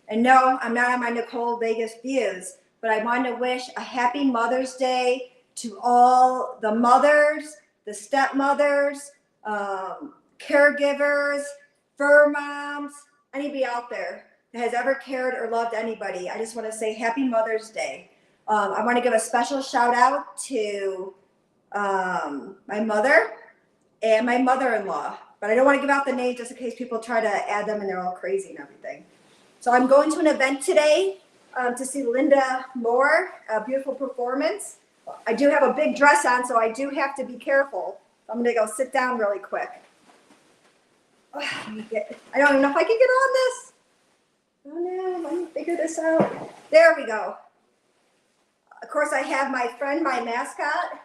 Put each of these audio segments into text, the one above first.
And no, I'm not on my Nicole Vegas views, but I want to wish a happy Mother's Day to all the mothers, the stepmothers, caregivers, fur moms, anybody out there that has ever cared or loved anybody. I just want to say happy Mother's Day. I want to give a special shout out to my mother and my mother-in-law, but I don't want to give out the names just in case people try to add them and they're all crazy and everything. So I'm going to an event today to see Linda Moore, a beautiful performance. I do have a big dress on, so I do have to be careful. I'm going to go sit down really quick. I don't even know if I can get on this. Oh no, let me figure this out. There we go. Of course, I have my friend, my mascot,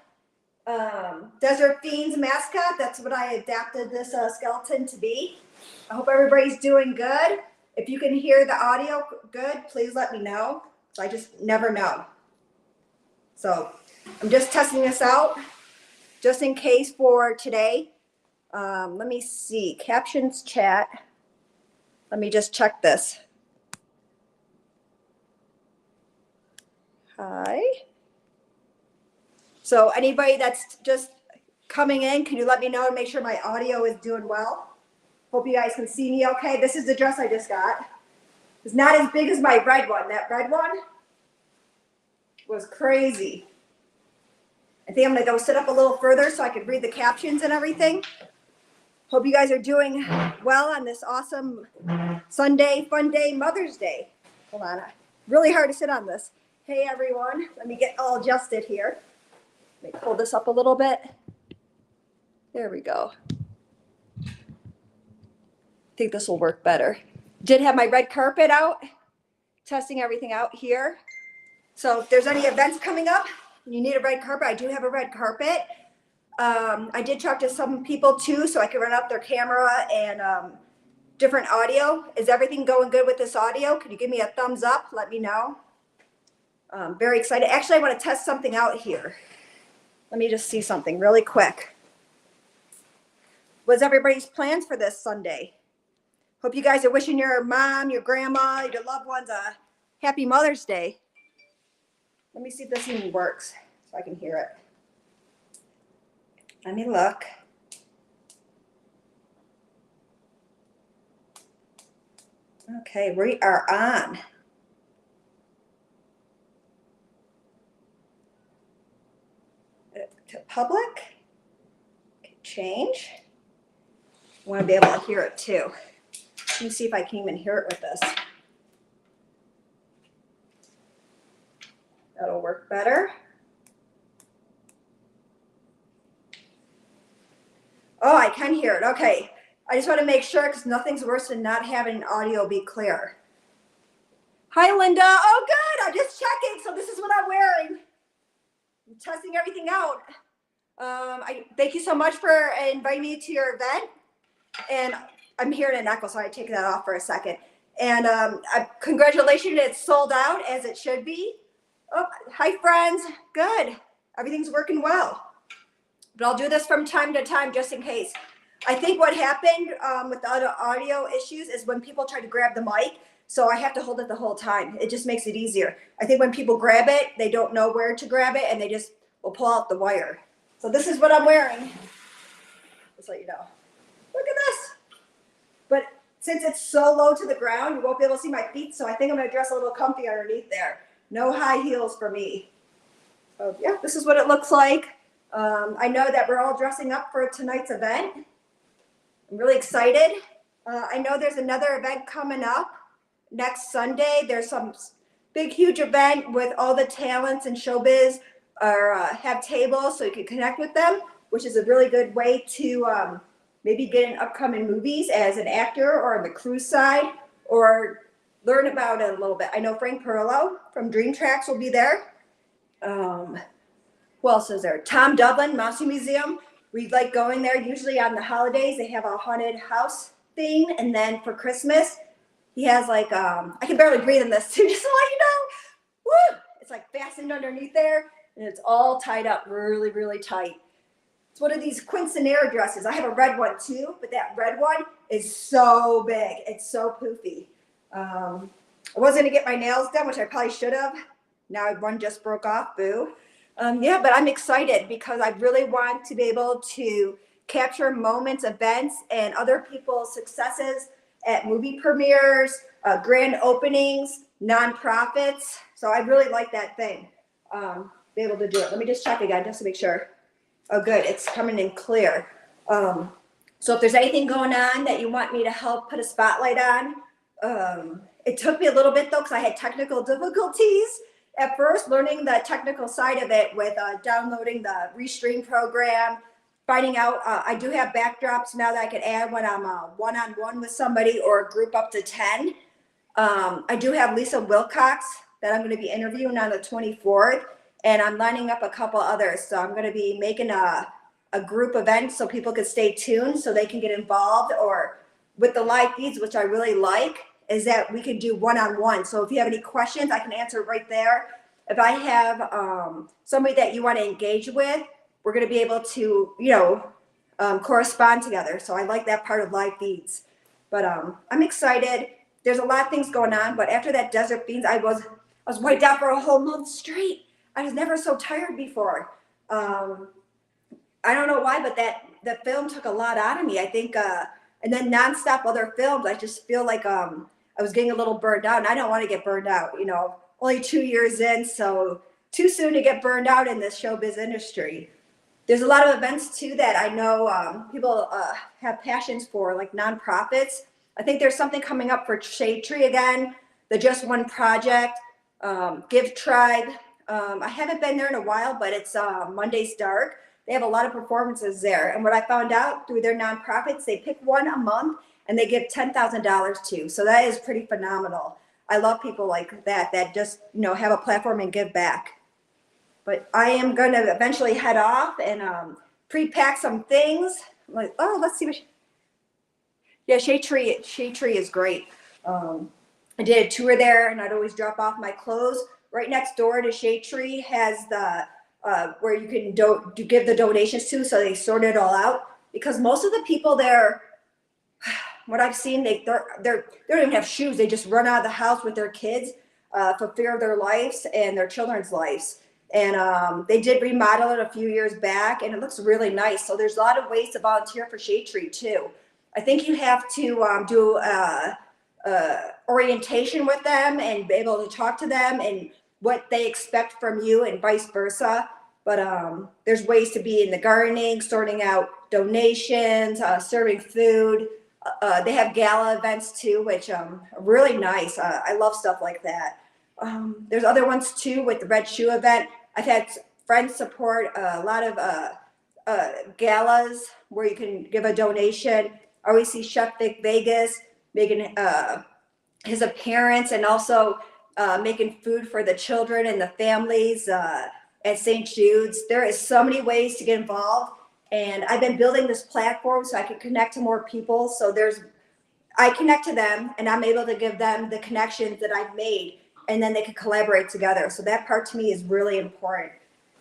Desert Fiends mascot. That's what I adapted this skeleton to be. I hope everybody's doing good. If you can hear the audio good, please let me know. So I just never know. So I'm just testing this out just in case for today. Let me see, captions chat. Let me just check this. Hi. So anybody that's just coming in, can you let me know and make sure my audio is doing well? Hope you guys can see me okay. This is the dress I just got. It's not as big as my red one. That red one was crazy. I think I'm gonna go sit up a little further so I can read the captions and everything. Hope you guys are doing well on this awesome Sunday, fun day, Mother's Day. Hold on, really hard to sit on this. Hey everyone, let me get all adjusted here. Let me pull this up a little bit. There we go. I think this will work better. Did have my red carpet out, testing everything out here. So if there's any events coming up and you need a red carpet, I do have a red carpet. I did talk to some people too, so I could run up their camera and different audio. Is everything going good with this audio? Could you give me a thumbs up? Let me know. Very excited. Actually, I want to test something out here. Let me just see something really quick. What's everybody's plans for this Sunday? Hope you guys are wishing your mom, your grandma, your loved ones a happy Mother's Day. Let me see if this even works so I can hear it. Let me look. Okay, we are on. To public. Change. I want to be able to hear it too. Let me see if I can even hear it with this. That'll work better. Oh, I can hear it. Okay. I just want to make sure because nothing's worse than not having audio be clear. Hi, Linda. Oh, good. I'm just checking. So this is what I'm wearing. I'm testing everything out. Thank you so much for inviting me to your event. And I'm hearing an echo, so I take that off for a second. And congratulations, it's sold out as it should be. Oh, hi, friends. Good. Everything's working well. But I'll do this from time to time just in case. I think what happened with the other audio issues is when people try to grab the mic, so I have to hold it the whole time. It just makes it easier. I think when people grab it, they don't know where to grab it, and they just will pull out the wire. So this is what I'm wearing. Just let you know. Look at this. But since it's so low to the ground, you won't be able to see my feet, so I think I'm going to dress a little comfy underneath there. No high heels for me. So yeah, this is what it looks like. I know that we're all dressing up for tonight's event. I'm really excited. I know there's another event coming up next Sunday. There's some big, huge event with all the talents in showbiz or have tables so you can connect with them, which is a really good way to maybe get in upcoming movies as an actor or on the crew side or learn about it a little bit. I know Frank Perillo from Dream Tracks will be there. Who else is there? Tom Dublin, Mossy Museum. We like going there usually on the holidays. They have a haunted house thing. And then for Christmas, he has like, I can barely breathe in this too, just to let you know. Woo! It's like fastened underneath there and it's all tied up really, really tight. It's one of these quinceanera dresses. I have a red one too, but that red one is so big. It's so poofy. I was going to get my nails done, which I probably should have. Now one just broke off, boo. Yeah, but I'm excited because I really want to be able to capture moments, events, and other people's successes at movie premieres, grand openings, nonprofits. So I really like that thing, be able to do it. Let me just check again just to make sure. Oh, good. It's coming in clear. So if there's anything going on that you want me to help put a spotlight on, it took me a little bit though, because I had technical difficulties at first, learning the technical side of it with downloading the Restream program, finding out I do have backdrops now that I can add when I'm one-on-one with somebody or a group up to 10. I do have Lisa Wilcox that I'm going to be interviewing on the 24th, and I'm lining up a couple others. So I'm going to be making a group event so people can stay tuned so they can get involved, or with the live feeds, which I really like, is that we can do one-on-one. So if you have any questions, I can answer right there. If I have somebody that you want to engage with, we're going to be able to, correspond together. So I like that part of live feeds. But I'm excited. There's a lot of things going on. But after that Desert Beans, I was wiped out for a whole month straight. I was never so tired before. I don't know why, but the film took a lot out of me. I think, and then nonstop other films, I just feel like I was getting a little burned out, and I don't want to get burned out. Only 2 years in, so too soon to get burned out in this showbiz industry. There's a lot of events too that I know people have passions for, like nonprofits. I think there's something coming up for Shade Tree again, the Just One Project, Give Tribe. I haven't been there in a while, but it's Monday's Dark. They have a lot of performances there. And what I found out through their nonprofits, they pick one a month and they give $10,000 to. So that is pretty phenomenal. I love people like that just, have a platform and give back. But I am going to eventually head off and pre-pack some things. I'm like, oh, let's see what. Yeah, Shade Tree is great. I did a tour there, and I'd always drop off my clothes. Right next door to Shade Tree has the where you can give the donations to, so they sort it all out. Because most of the people there, what I've seen, they don't even have shoes. They just run out of the house with their kids for fear of their lives and their children's lives. And they did remodel it a few years back, and it looks really nice. So there's a lot of ways to volunteer for Shade Tree too. I think you have to do orientation with them and be able to talk to them and what they expect from you and vice versa. But there's ways to be in the gardening, sorting out donations, serving food. They have gala events too, which are really nice. I love stuff like that. There's other ones too with the Red Shoe event. I've had friends support a lot of galas where you can give a donation. I always see Chef Vic Vegas making his appearance, and also making food for the children and the families at St. Jude's. There is so many ways to get involved, and I've been building this platform so I can connect to more people. So I connect to them, and I'm able to give them the connections that I've made, and then they can collaborate together. So that part to me is really important.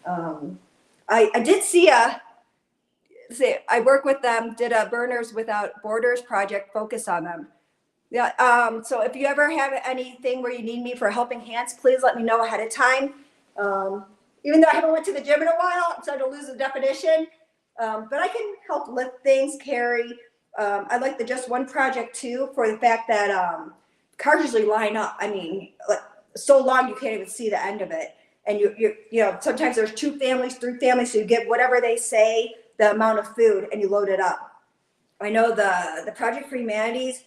I did see I work with them, did a Burners Without Borders project, focus on them. Yeah. So if you ever have anything where you need me for helping hands, please let me know ahead of time. Even though I haven't went to the gym in a while, I'm starting to lose the definition. But I can help lift things, carry. I like the Just One project too, for the fact that cars usually line up. I mean, like, so long you can't even see the end of it. And sometimes there's 2 families, 3 families, so you get whatever they say, the amount of food, and you load it up. I know the Project for Humanities,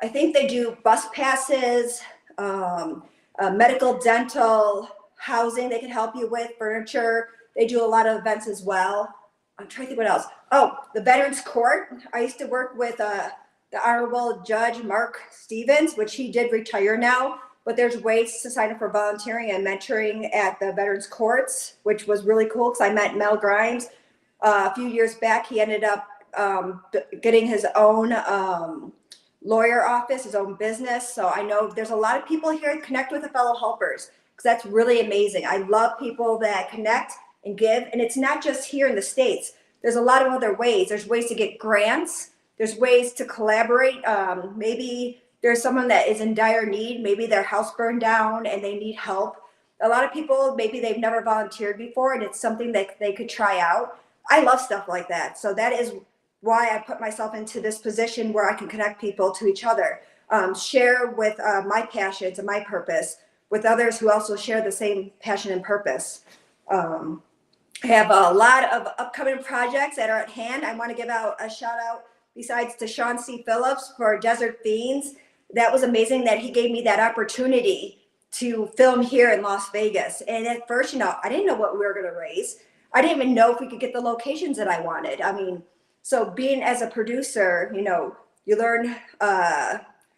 I think they do bus passes, medical, dental, housing they can help you with, furniture. They do a lot of events as well. I'm trying to think what else. Oh, the Veterans Court. I used to work with the Honorable Judge Mark Stevens, which he did retire now. But there's ways to sign up for volunteering and mentoring at the Veterans Courts, which was really cool because I met Mel Grimes a few years back. He ended up getting his own lawyer office, his own business. So I know there's a lot of people here that connect with the fellow helpers, because that's really amazing. I love people that connect and give. And it's not just here in the States. There's a lot of other ways. There's ways to get grants. There's ways to collaborate. Maybe there's someone that is in dire need, maybe their house burned down and they need help. A lot of people, maybe they've never volunteered before and it's something that they could try out. I love stuff like that. So that is why I put myself into this position where I can connect people to each other, share with my passions and my purpose with others who also share the same passion and purpose. I have a lot of upcoming projects that are at hand. I want to give out a shout out besides to Sean C. Phillips for Desert Fiends. That was amazing that he gave me that opportunity to film here in Las Vegas. And at first, I didn't know what we were going to raise. I didn't even know if we could get the locations that I wanted. I mean, so being as a producer, you learn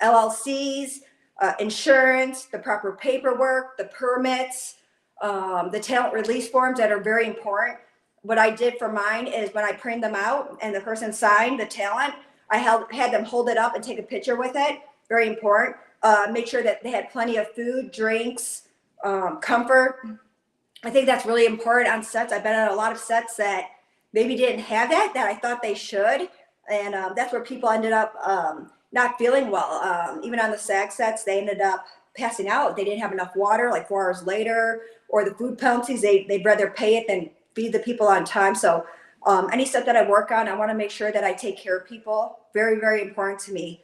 LLCs, insurance, the proper paperwork, the permits, the talent release forms that are very important. What I did for mine is when I printed them out and the person signed the talent, I had them hold it up and take a picture with it. Very important. Make sure that they had plenty of food, drinks, comfort. I think that's really important on sets. I've been on a lot of sets that maybe didn't have that I thought they should. And that's where people ended up not feeling well. Even on the SAG sets, they ended up passing out. They didn't have enough water like 4 hours later, or the food penalties, they'd rather pay it than feed the people on time. So any set that I work on, I want to make sure that I take care of people. Very, very important to me.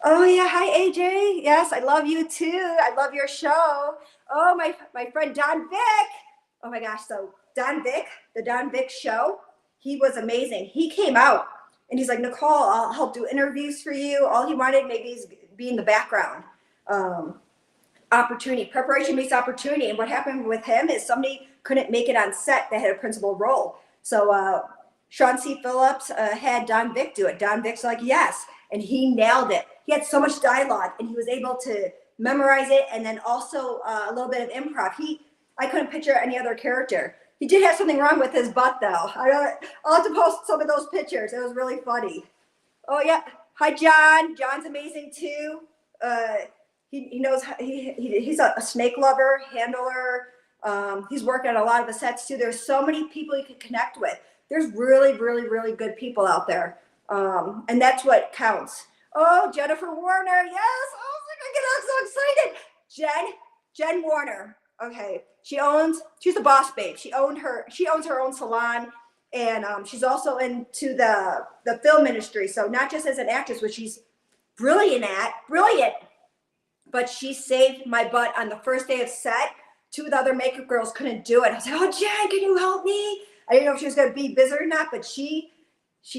Oh yeah, hi AJ. Yes, I love you too. I love your show. Oh, my friend Don Vick. Oh my gosh, so Don Vick, the Don Vick show, he was amazing. He came out and he's like, Nicole, I'll help do interviews for you. All he wanted maybe is be in the background. Opportunity, preparation meets opportunity. And what happened with him is somebody couldn't make it on set that had a principal role. So Sean C. Phillips had Don Vick do it. Don Vick's like, yes. And he nailed it. He had so much dialogue and he was able to memorize it. And then also a little bit of improv. I couldn't picture any other character. He did have something wrong with his butt though. I'll have to post some of those pictures. It was really funny. Oh yeah. Hi, John. John's amazing too. He knows, he's a snake lover, handler. He's worked on a lot of the sets too. There's so many people you can connect with. There's really, really, really good people out there. And that's what counts. Oh, Jennifer Warner. Yes. Oh my God, I'm so excited. Jen Warner. Okay. She's a boss babe. She owns her own salon. And she's also into the film industry. So not just as an actress, which she's brilliant, but she saved my butt on the first day of set. 2 of the other makeup girls couldn't do it. I was like, oh, Jen, can you help me? I didn't know if she was going to be busy or not, but she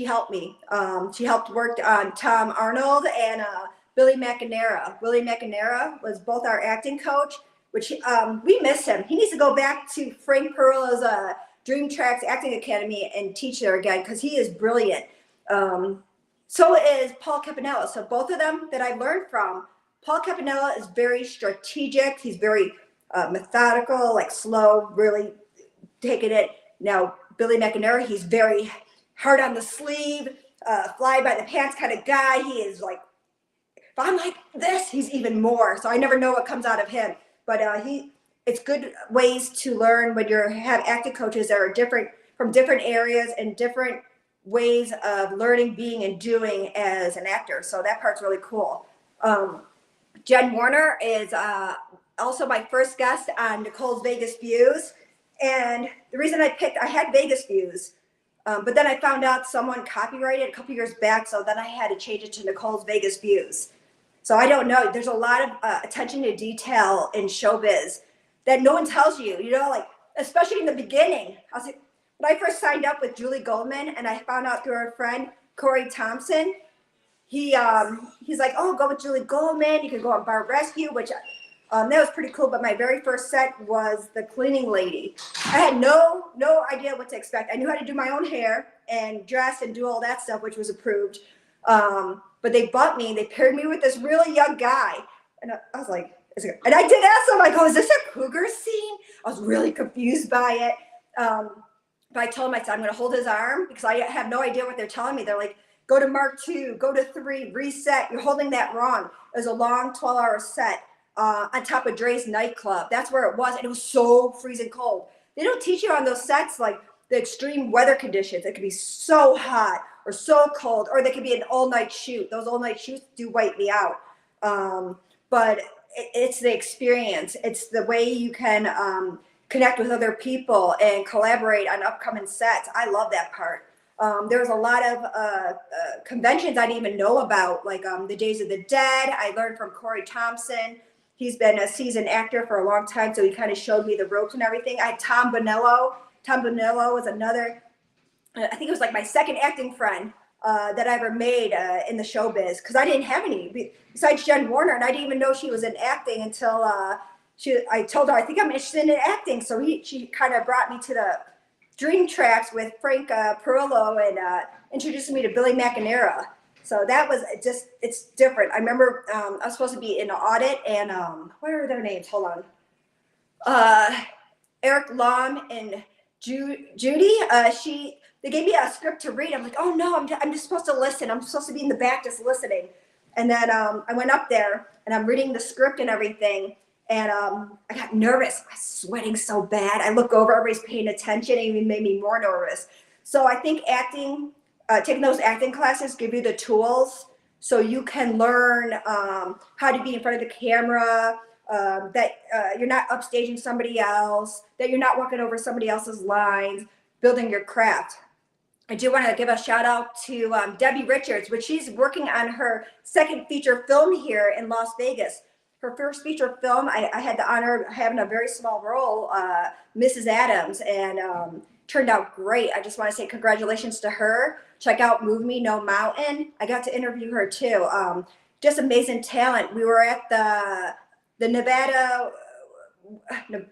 helped me. She helped work on Tom Arnold and Billy McInerney. Willie McInerney was both our acting coach, which we miss him. He needs to go back to Frank Perla's Dream Tracks Acting Academy and teach there again because he is brilliant. So is Paul Campanella. So both of them that I learned from. Paul Campanella is very strategic. He's very methodical, like slow, really taking it. Now, Billy McInerney, he's very hard on the sleeve, fly by the pants kind of guy. He is like, if I'm like this, he's even more. So I never know what comes out of him. But it's good ways to learn when you have acting coaches that are different from different areas and different ways of learning, being, and doing as an actor. So that part's really cool. Jen Warner is also my first guest on Nicole's Vegas Views. And the reason I had Vegas Views, but then I found out someone copyrighted a couple years back. So then I had to change it to Nicole's Vegas Views. So I don't know. There's a lot of attention to detail in showbiz that no one tells you, like, especially in the beginning. I was like, when I first signed up with Julie Goldman and I found out through our friend, Corey Thompson, he's like, oh, go with Julie Goldman. You can go on Bar Rescue, which that was pretty cool. But my very first set was the cleaning lady. I had no idea what to expect. I knew how to do my own hair and dress and do all that stuff, which was approved. But they bought me and they paired me with this really young guy. And I was like, and I did ask them, I go, is this a cougar scene? I was really confused by it. But I told him, I said, I'm going to hold his arm because I have no idea what they're telling me. They're like, go to Mark 2, go to 3, reset. You're holding that wrong. It was a long 12-hour set on top of Dre's nightclub. That's where it was. And it was so freezing cold. They don't teach you on those sets, like, the extreme weather conditions. It could be so hot or so cold, or they could be an all-night shoot. Those all-night shoots do wipe me out. But it's the experience. It's the way you can connect with other people and collaborate on upcoming sets. I love that part. There was a lot of conventions I didn't even know about, like the Days of the Dead. I learned from Corey Thompson. He's been a seasoned actor for a long time, so he kind of showed me the ropes and everything. I had Tom Bonello. Tom Bonello was another, I think it was like my second acting friend that I ever made in the showbiz, because I didn't have any besides Jen Warner, and I didn't even know she was in acting until I told her I think I'm interested in acting. So she kind of brought me to the Dream Tracks with Frank Perillo and introduced me to Billy McInerney. So that was just, it's different. I remember I was supposed to be in an audit, and what are their names? Hold on. Eric Lom and Judy. They gave me a script to read. I'm like, oh no, I'm just supposed to listen. I'm supposed to be in the back just listening. And then I went up there and I'm reading the script and everything. And I got nervous. I was sweating so bad. I look over, everybody's paying attention. It even made me more nervous. So I think acting, taking those acting classes give you the tools so you can learn how to be in front of the camera, that you're not upstaging somebody else, that you're not walking over somebody else's lines, building your craft. I do want to give a shout out to Debbie Richards, which she's working on her second feature film here in Las Vegas. Her first feature film, I had the honor of having a very small role, Mrs. Adams, and turned out great. I just want to say congratulations to her. Check out Move Me No Mountain. I got to interview her too. Just amazing talent. We were at the Nevada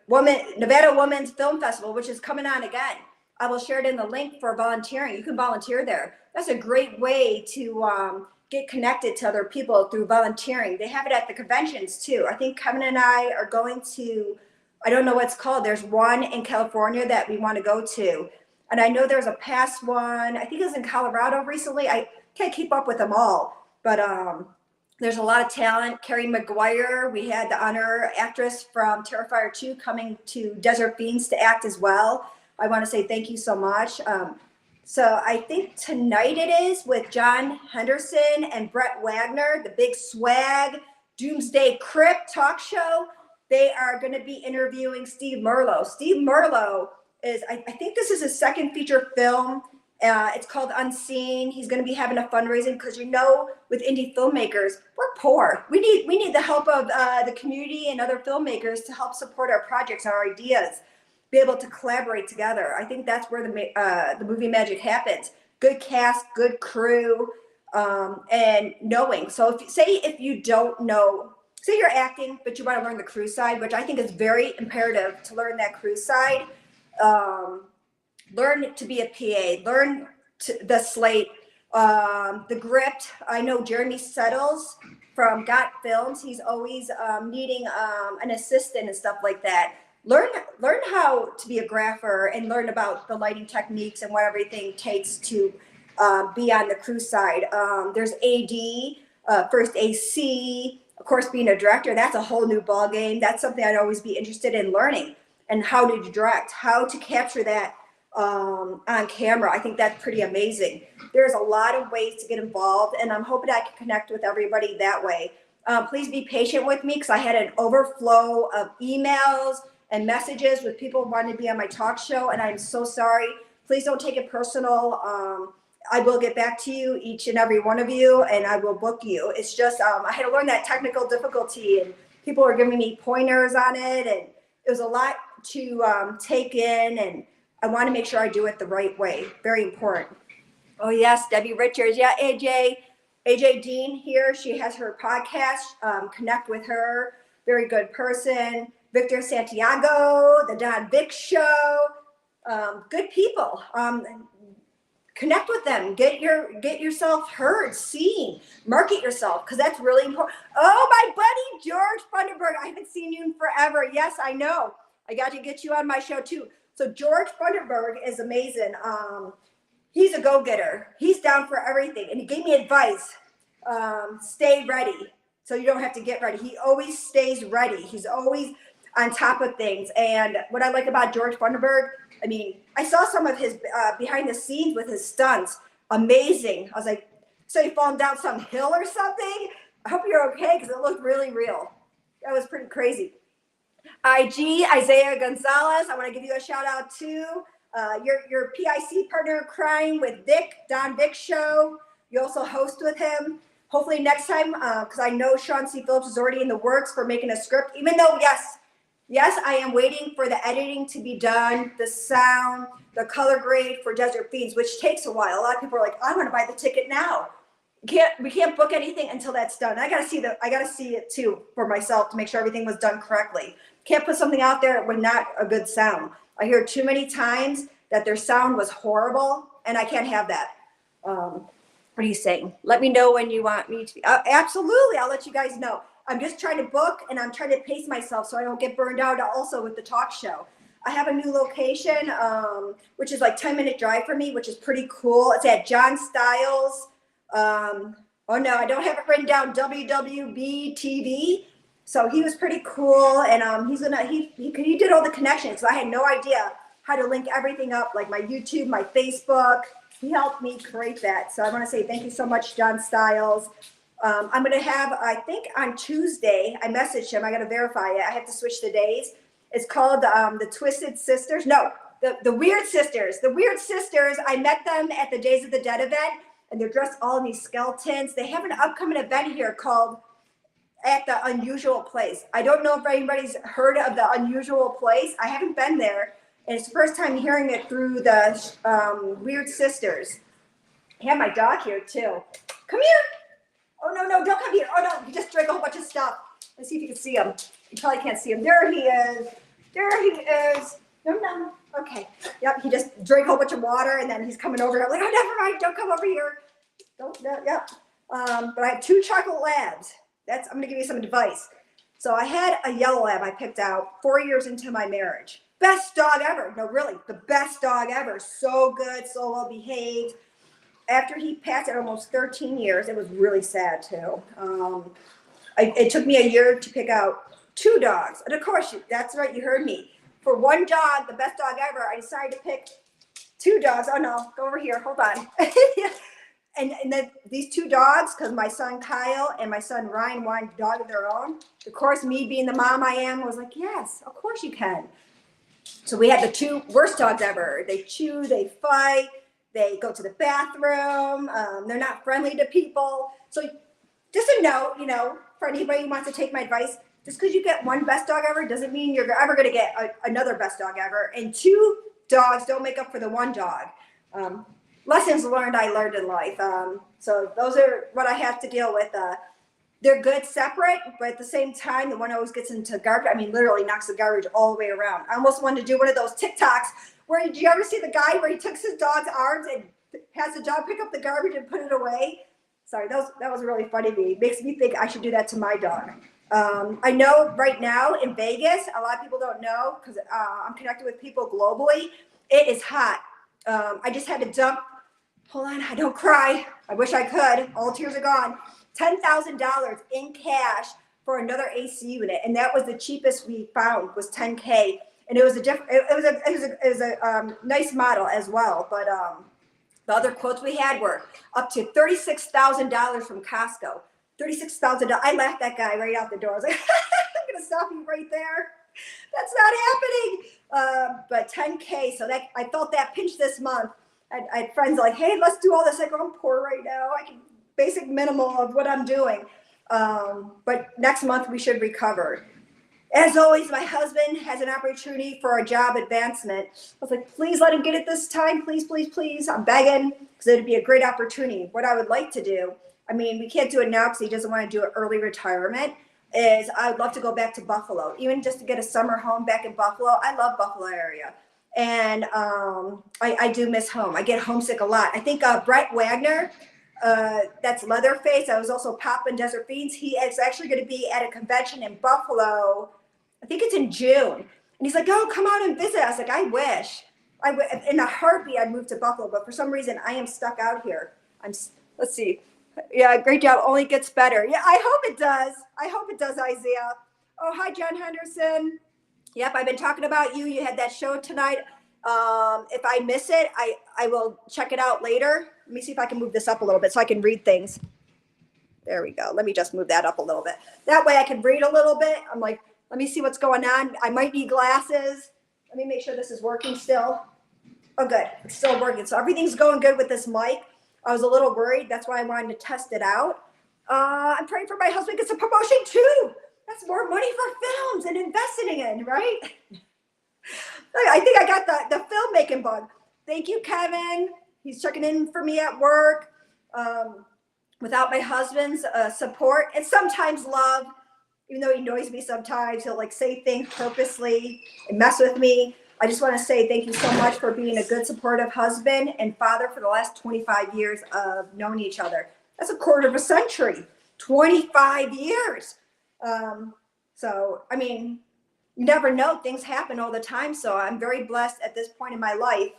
Women's Film Festival, which is coming on again. I will share it in the link for volunteering. You can volunteer there. That's a great way to get connected to other people through volunteering. They have it at the conventions too. I think Kevin and I are going to, I don't know what it's called. There's one in California that we want to go to. And I know there's a past one, I think it was in Colorado recently. I can't keep up with them all, but there's a lot of talent. Carrie McGuire, we had the honor actress from Terrifier 2 coming to Desert Fiends to act as well. I want to say thank you so much. So I think tonight it is with John Henderson and Brett Wagner, the Big Swag Doomsday Crypt talk show. They are going to be interviewing Steve Merlo. Steve Merlo is, I think this is his second feature film. It's called Unseen. He's going to be having a fundraising because, you know, with indie filmmakers, we're poor. We need the help of the community and other filmmakers to help support our projects, our ideas, be able to collaborate together. I think that's where the movie magic happens. Good cast, good crew, and knowing. So if you don't know, say you're acting, but you want to learn the crew side, which I think is very imperative to learn that crew side. Learn to be a PA, learn the slate, the gript. I know Jeremy Settles from Got Films. He's always needing an assistant and stuff like that. Learn how to be a grapher and learn about the lighting techniques and what everything takes to be on the crew side. There's AD, first AC, of course, being a director, that's a whole new ball game. That's something I'd always be interested in learning, and how to direct, how to capture that on camera. I think that's pretty amazing. There's a lot of ways to get involved, and I'm hoping I can connect with everybody that way. Please be patient with me because I had an overflow of emails and messages with people wanting to be on my talk show, and I'm so sorry. Please don't take it personal. I will get back to you, each and every one of you, and I will book you. It's just I had to learn that technical difficulty, and people were giving me pointers on it, and it was a lot to take in, and I want to make sure I do it the right way. Very important. Oh yes, Debbie Richards. Yeah, AJ Dean here. She has her podcast. Connect with her. Very good person. Victor Santiago, the Don Vick Show. Good people. Connect with them. Get yourself heard, seen. Market yourself, because that's really important. Oh, my buddy George Funderburg. I haven't seen you in forever. Yes, I know. I got to get you on my show too. So George Funderburg is amazing. He's a go-getter. He's down for everything, and he gave me advice. Stay ready, so you don't have to get ready. He always stays ready. He's always on top of things. And what I like about George Funderburg, I mean, I saw some of his behind the scenes with his stunts. Amazing. I was like, so you falling down some hill or something? I hope you're okay, because it looked really real. That was pretty crazy. IG, Isaiah Gonzalez, I want to give you a shout out too. Your PIC partner in crime with Vic, Don Vic show. You also host with him. Hopefully next time, because I know Sean C. Phillips is already in the works for making a script, even though, yes, I am waiting for the editing to be done, the sound, the color grade for Desert Fiends, which takes a while. A lot of people are like, I want to buy the ticket now. We can't book anything until that's done. I gotta see it too for myself to make sure everything was done correctly. Can't put something out there with not a good sound. I hear too many times that their sound was horrible, and I can't have that. What are you saying? Let me know when you want me to. Absolutely, I'll let you guys know. I'm just trying to book, and I'm trying to pace myself so I don't get burned out also with the talk show. I have a new location, which is like 10-minute drive for me, which is pretty cool. It's at John Styles. Oh no, I don't have it written down. WWB TV. So he was pretty cool, and he did all the connections. So I had no idea how to link everything up, like my YouTube, my Facebook. He helped me create that. So I want to say thank you so much, John Styles. I'm going to have, I think on Tuesday, I messaged him. I got to verify it. I have to switch the days. It's called the Twisted Sisters. No, the Weird Sisters. The Weird Sisters, I met them at the Days of the Dead event, and they're dressed all in these skeletons. They have an upcoming event here called At the Unusual Place. I don't know if anybody's heard of the Unusual Place. I haven't been there, and it's the first time hearing it through the Weird Sisters. I have my dog here too. Come here. Oh no, don't come here. Oh no, he just drank a whole bunch of stuff. Let's see if you can see him. You probably can't see him. There he is. No. Okay. Yep, he just drank a whole bunch of water, and then he's coming over. I'm like, oh, never mind. Don't come over here. Yep. But I have 2 chocolate labs. I'm going to give you some advice. So I had a yellow lab I picked out 4 years into my marriage. Best dog ever. No, really, the best dog ever. So good, so well behaved. After he passed at almost 13 years, it was really sad too. It took me a year to pick out 2 dogs. And of course, that's right, you heard me. For 1 dog, the best dog ever, I decided to pick 2 dogs. Oh no, go over here, hold on. And then these 2 dogs, because my son Kyle and my son Ryan wanted a dog of their own. Of course, me being the mom I am, was like, yes, of course you can. So we had the 2 worst dogs ever. They chew, they fight, they go to the bathroom, they're not friendly to people. So just a note, for anybody who wants to take my advice, just because you get 1 best dog ever doesn't mean you're ever going to get another best dog ever. And 2 dogs don't make up for the 1 dog. Lessons learned I learned in life. So those are what I have to deal with. They're good separate, but at the same time, the one always gets into garbage. I mean, literally knocks the garbage all the way around. I almost wanted to do one of those TikToks where, did you ever see the guy where he took his dog's arms and has the dog pick up the garbage and put it away? Sorry, that was really funny to me. It makes me think I should do that to my dog. I know right now in Vegas, a lot of people don't know because I'm connected with people globally. It is hot. I just had to dump. Hold on, I don't cry. I wish I could. All tears are gone. $10,000 in cash for another AC unit, and that was the cheapest we found was $10K, and it was a nice model as well. But the other quotes we had were up to $36,000 from Costco. $36,000. I laughed that guy right out the door. I was like, I'm gonna stop you right there. That's not happening. But $10K. So that I felt that pinch this month. I had friends like, hey, let's do all this. I go, I'm poor right now. I can basic minimal of what I'm doing. But next month we should recover. As always, my husband has an opportunity for a job advancement. I was like, please let him get it this time. Please, please, please. I'm begging because it'd be a great opportunity. What I would like to do, I mean, we can't do it now because he doesn't want to do an early retirement, is I would love to go back to Buffalo, even just to get a summer home back in Buffalo. I love Buffalo area. And I do miss home. I get homesick a lot. I think Brett Wagner, that's Leatherface. I was also Papa in Desert Fiends. He is actually going to be at a convention in Buffalo. I think it's in June. And he's like, oh, come out and visit. I was like, I wish. In a heartbeat, I'd move to Buffalo. But for some reason, I am stuck out here. Let's see. Yeah, great job. Only gets better. Yeah, I hope it does. I hope it does, Isaiah. Oh, hi, John Henderson. Yep, I've been talking about you. You had that show tonight. If I miss it, I will check it out later. Let me see if I can move this up a little bit so I can read things. There we go. Let me just move that up a little bit. That way I can read a little bit. I'm like, let me see what's going on. I might need glasses. Let me make sure this is working still. Oh, good. It's still working. So everything's going good with this mic. I was a little worried. That's why I wanted to test it out. I'm praying for my husband gets a promotion too. That's more money for films and investing in, right? I think I got the filmmaking bug. Thank you, Kevin. He's checking in for me at work. Without my husband's support and sometimes love, even though he annoys me sometimes, he'll like say things purposely and mess with me. I just want to say thank you so much for being a good, supportive husband and father for the last 25 years of knowing each other. That's a quarter of a century, 25 years. So, I mean, you never know. Things happen all the time. So I'm very blessed at this point in my life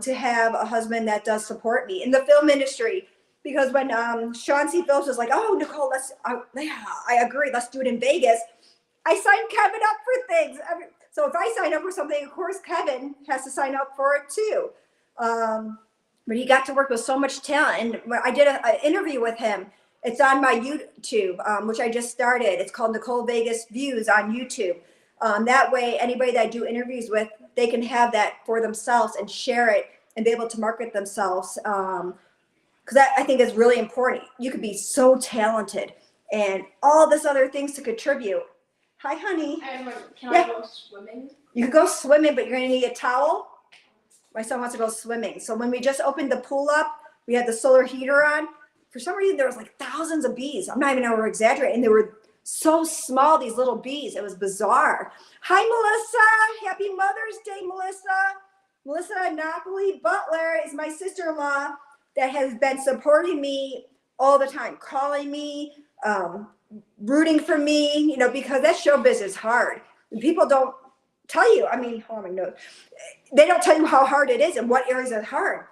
to have a husband that does support me in the film industry. Because when Sean C. Phillips was like, oh, Nicole, I agree, let's do it in Vegas. I signed Kevin up for things. So if I sign up for something, of course, Kevin has to sign up for it too. But he got to work with so much talent. And I did an interview with him. It's on my YouTube, which I just started. It's called Nicole Vegas Views on YouTube. That way, anybody that I do interviews with, they can have that for themselves and share it and be able to market themselves. Because I think is really important. You could be so talented and all this other things to contribute. Hi, honey. Can I go swimming? You could go swimming, but you're going to need a towel. My son wants to go swimming. So when we just opened the pool up, we had the solar heater on. For some reason, there was like thousands of bees. I'm not even over exaggerating. And they were so small, these little bees. It was bizarre. Hi, Melissa. Happy Mother's Day, Melissa. Melissa Napoli Butler is my sister-in-law that has been supporting me all the time, calling me, rooting for me, you know, because that showbiz is hard. People don't tell you, I mean, oh my God, they don't tell you how hard it is and what areas are hard.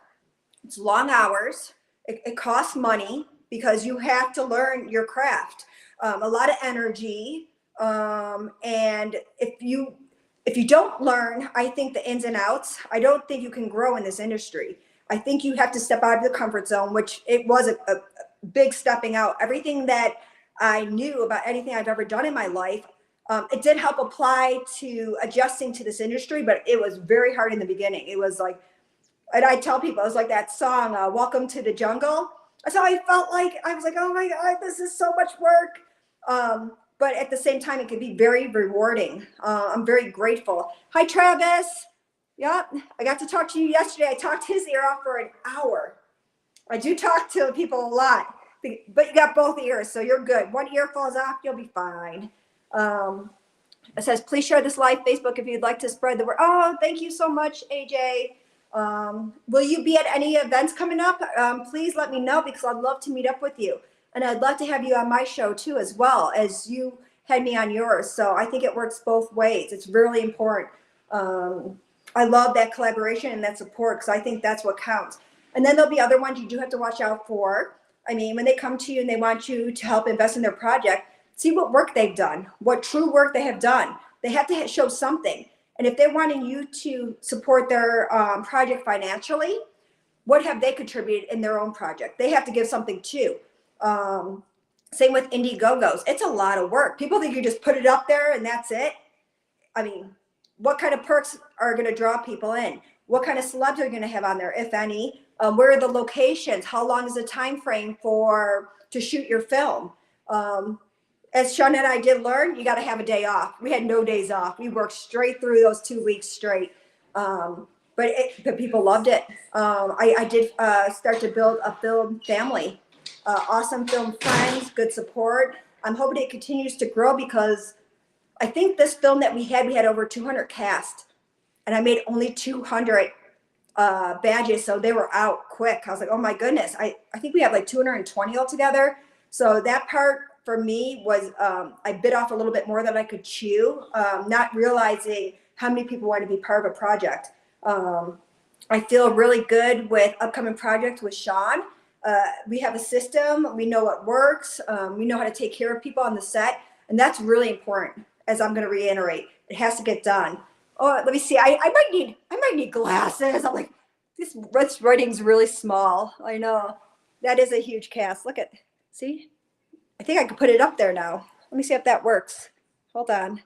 It's long hours. It costs money because you have to learn your craft. A lot of energy. And if you don't learn, I think the ins and outs, I don't think you can grow in this industry. I think you have to step out of the comfort zone, which it was a big stepping out. Everything that I knew about anything I've ever done in my life, it did help apply to adjusting to this industry, but it was very hard in the beginning. It was like, and I tell people, it was like that song, Welcome to the Jungle. That's how I felt like. I was like, oh my God, this is so much work. But at the same time, it can be very rewarding. I'm very grateful. Hi, Travis. Yep, I got to talk to you yesterday. I talked his ear off for an hour. I do talk to people a lot, but you got both ears, so you're good. One ear falls off, you'll be fine. It says, please share this live Facebook if you'd like to spread the word. Oh, thank you so much, AJ. Will you be at any events coming up? Please let me know because I'd love to meet up with you. And I'd love to have you on my show too, as well as you had me on yours. So I think it works both ways. It's really important. I love that collaboration and that support because I think that's what counts. And then there'll be other ones you do have to watch out for. I mean, when they come to you and they want you to help invest in their project, see what work they've done, what true work they have done. They have to show something. And if they're wanting you to support their project financially, what have they contributed in their own project? They have to give something too. Same with Indiegogos. It's a lot of work. People think you just put it up there and that's it. I mean, what kind of perks are going to draw people in? What kind of celebs are you going to have on there, if any? Where are the locations? How long is the time frame to shoot your film? As Sean and I did learn, you got to have a day off. We had no days off. We worked straight through those 2 weeks straight. But people loved it. I did start to build a film family, awesome film friends, good support. I'm hoping it continues to grow because I think this film that we had over 200 cast, and I made only 200 badges, so they were out quick. I was like, oh my goodness. I think we have like 220 altogether. So that part for me was I bit off a little bit more than I could chew, not realizing how many people want to be part of a project. I feel really good with upcoming projects with Sean. We have a system. We know what works. We know how to take care of people on the set. And that's really important, as I'm going to reiterate. It has to get done. Oh, let me see. I might need glasses. I'm like, this writing's really small. I know. That is a huge cast. Look at, see? I think I could put it up there now. Let me see if that works. Hold on.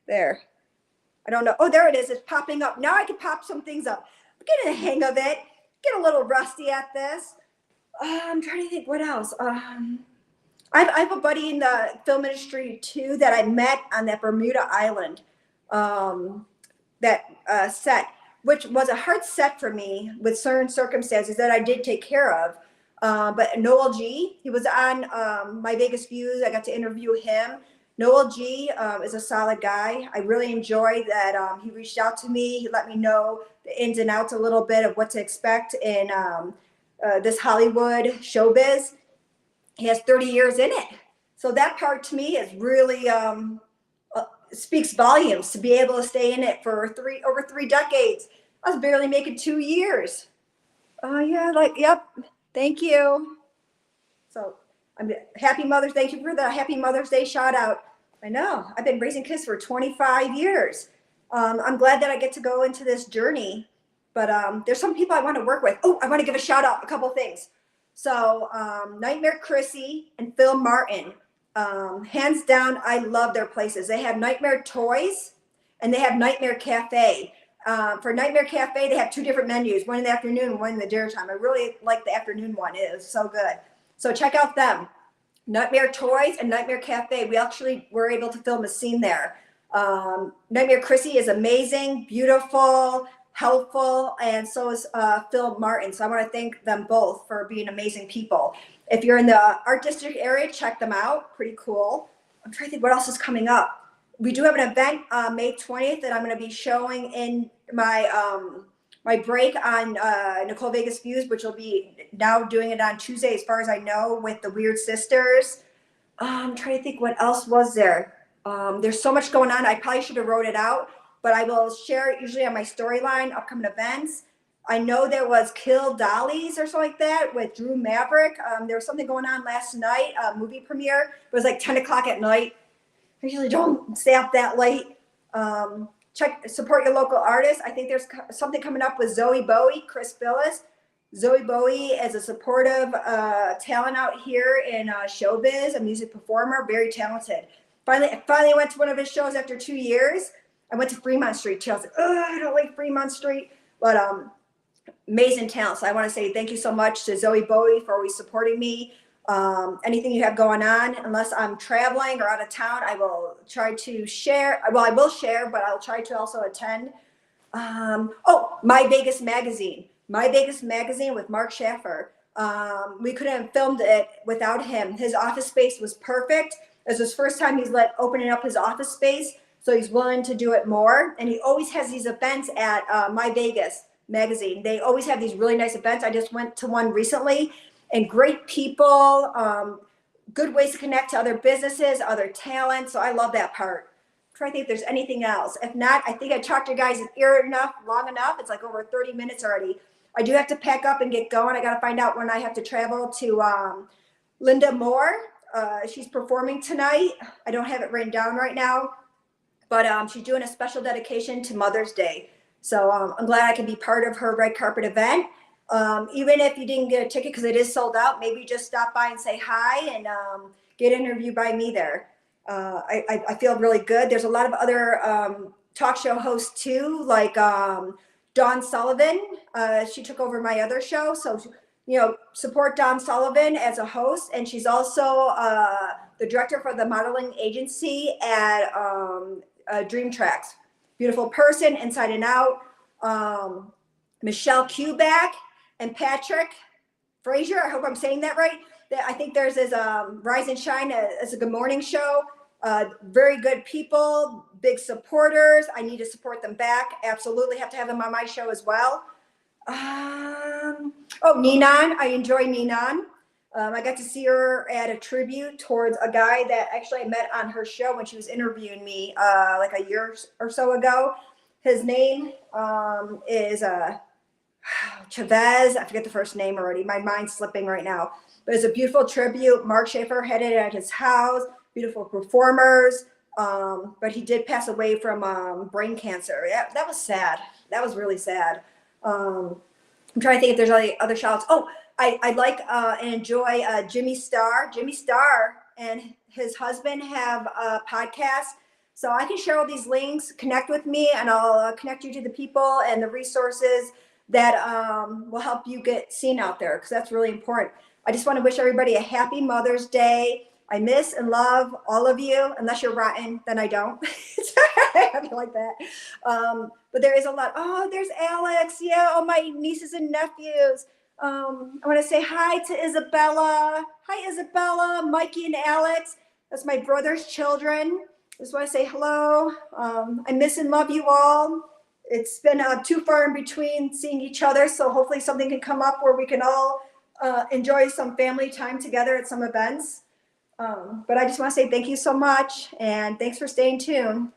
There. I don't know. Oh, there it is. It's popping up. Now I can pop some things up. I'm getting the hang of it. Get a little rusty at this. I'm trying to think what else. I have a buddy in the film industry too that I met on that Bermuda Island set, which was a hard set for me with certain circumstances that I did take care of. But Noel G, he was on My Vegas Views. I got to interview him. Noel G is a solid guy. I really enjoyed that he reached out to me. He let me know the ins and outs a little bit of what to expect in this Hollywood showbiz. He has 30 years in it. So that part to me is really speaks volumes to be able to stay in it for over 3 decades. I was barely making 2 years. Oh yeah, yep. Thank you. So I'm happy Mother's Day. Thank you for the Happy Mother's Day shout out. I know I've been raising kids for 25 years. I'm glad that I get to go into this journey, but there's some people I want to work with. Oh, I want to give a shout out, a couple things. So Nightmare Chrissy and Phil Martin, hands down, I love their places. They have Nightmare Toys and they have Nightmare Cafe. For Nightmare Cafe, they have 2 different menus, one in the afternoon and one in the dinner time. I really like the afternoon one. It is so good. So check out them. Nightmare Toys and Nightmare Cafe. We actually were able to film a scene there. Nightmare Chrissy is amazing, beautiful, helpful, and so is Phil Martin. So I want to thank them both for being amazing people. If you're in the Art District area, check them out. Pretty cool. I'm trying to think what else is coming up. We do have an event May 20th that I'm going to be showing in my my break on Nicole Vegas Views, which will be now doing it on Tuesday, as far as I know, with the Weird Sisters. I'm trying to think what else was there. There's so much going on. I probably should have wrote it out, but I will share it usually on my storyline, upcoming events. I know there was Kill Dollies or something like that with Drew Maverick. There was something going on last night, a movie premiere. It was like 10 o'clock at night. I usually don't stay up that late. Support your local artists. I think there's something coming up with Zoe Bowie, Chris Phyllis. Zoe Bowie is a supportive talent out here in showbiz, a music performer, very talented. I finally went to one of his shows after 2 years. I went to Fremont Street too. I was like, oh, I don't like Fremont Street, but amazing talent. So I want to say thank you so much to Zoe Bowie for always supporting me. Anything you have going on, unless I'm traveling or out of town, I will try to share. Well, I will share, but I'll try to also attend. Oh, My Vegas Magazine. My Vegas Magazine with Mark Schaffer. We couldn't have filmed it without him. His office space was perfect. It was his first time he's opening up his office space, so he's willing to do it more. And he always has these events at My Vegas Magazine. They always have these really nice events. I just went to one recently, and great people, good ways to connect to other businesses, other talent. So I love that part. I'm trying to think if there's anything else. If not, I think I talked to you guys' ear long enough. It's like over 30 minutes already. I do have to pack up and get going. I got to find out when I have to travel to Linda Moore. She's performing tonight. I don't have it written down right now, but she's doing a special dedication to Mother's Day. So I'm glad I can be part of her red carpet event. Even if you didn't get a ticket because it is sold out, maybe just stop by and say hi and get interviewed by me there. I feel really good. There's a lot of other talk show hosts too, like Dawn Sullivan. She took over my other show. So, support Dawn Sullivan as a host. And she's also the director for the modeling agency at Dream Tracks. Beautiful person, inside and out. Michelle Kubak and Patrick Frazier. I hope I'm saying that right. I think there's this Rise and Shine as a good morning show. Very good people, big supporters. I need to support them back. Absolutely have to have them on my show as well. Ninan. I enjoy Ninan. I got to see her at a tribute towards a guy that actually I met on her show when she was interviewing me like a year or so ago. His name is Chavez. I forget the first name already. My mind's slipping right now. But it's a beautiful tribute. Mark Schaffer had it at his house. Beautiful performers. But he did pass away from brain cancer. Yeah, that was sad. That was really sad. I'm trying to think if there's any other shout outs. Oh, I like and enjoy Jimmy Star. Jimmy Star and his husband have a podcast. So I can share all these links, connect with me, and I'll connect you to the people and the resources that will help you get seen out there, because that's really important. I just want to wish everybody a happy Mother's Day. I miss and love all of you. Unless you're rotten, then I don't. I feel like that. But there is a lot. Oh, there's Alex. Yeah, all my nieces and nephews. I want to say hi to Isabella. Hi, Isabella, Mikey, and Alex. That's my brother's children. Just want to say hello. I miss and love you all. It's been too far in between seeing each other, so hopefully something can come up where we can all enjoy some family time together at some events. But I just want to say thank you so much, and thanks for staying tuned.